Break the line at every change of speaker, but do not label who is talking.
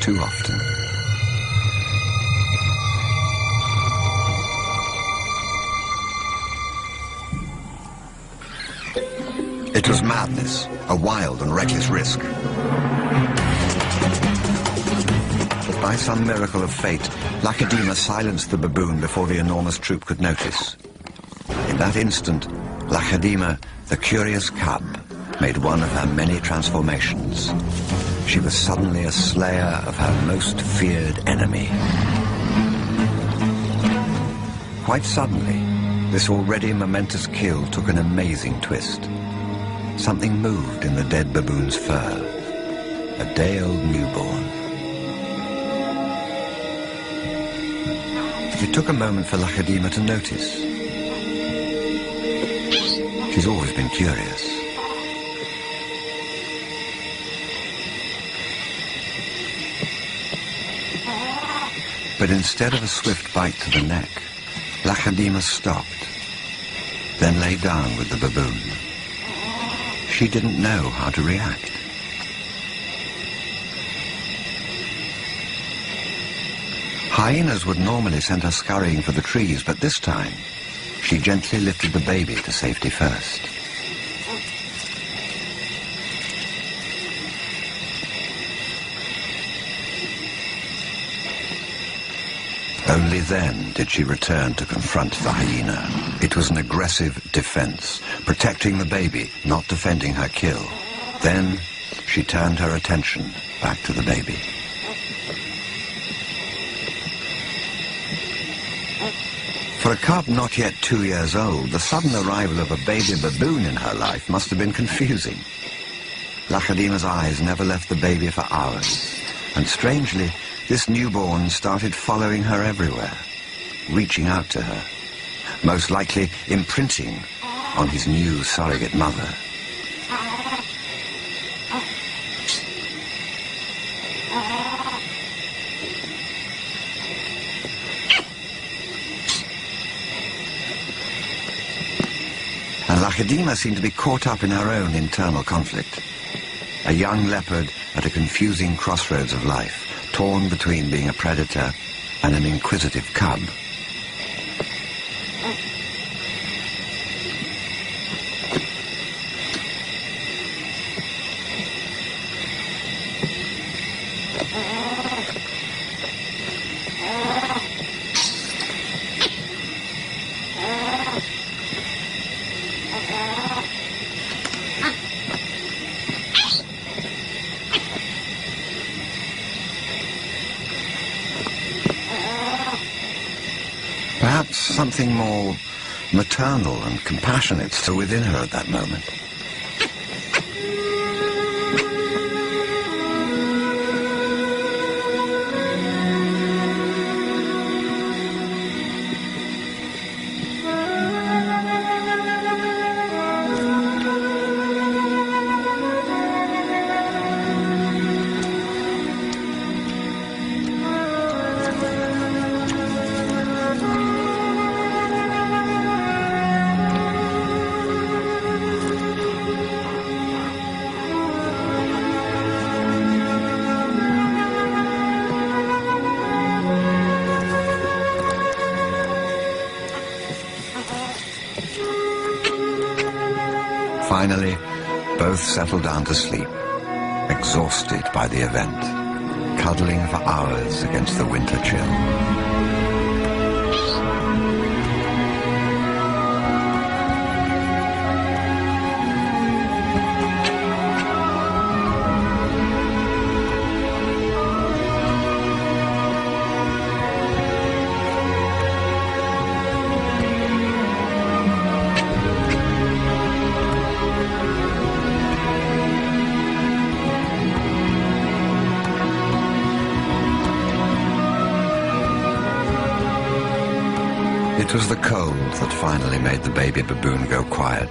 too often. It was madness, a wild and reckless risk. But by some miracle of fate, Lacedaemon silenced the baboon before the enormous troop could notice. In that instant, Lacedaemon, the curious cub, made one of her many transformations. She was suddenly a slayer of her most feared enemy. Quite suddenly, this already momentous kill took an amazing twist. Something moved in the dead baboon's fur. A day-old newborn. It took a moment for Lacedaemon to notice. She's always been curious. But instead of a swift bite to the neck, Lacedaemon stopped, then lay down with the baboon. She didn't know how to react. Hyenas would normally send her scurrying for the trees, but this time, she gently lifted the baby to safety first. Only then did she return to confront the hyena. It was an aggressive defense, protecting the baby, not defending her kill. Then she turned her attention back to the baby. For a cub not yet 2 years old, the sudden arrival of a baby baboon in her life must have been confusing. Lacedaemon's eyes never left the baby for hours, and strangely, this newborn started following her everywhere, reaching out to her, most likely imprinting on his new surrogate mother. And Lacedaemon seemed to be caught up in her own internal conflict. A young leopard at a confusing crossroads of life, torn between being a predator and an inquisitive cub. Perhaps something more maternal and compassionate still within her at that moment. Finally, both settled down to sleep, exhausted by the event, cuddling for hours against the winter chill. It was the cold that finally made the baby baboon go quiet.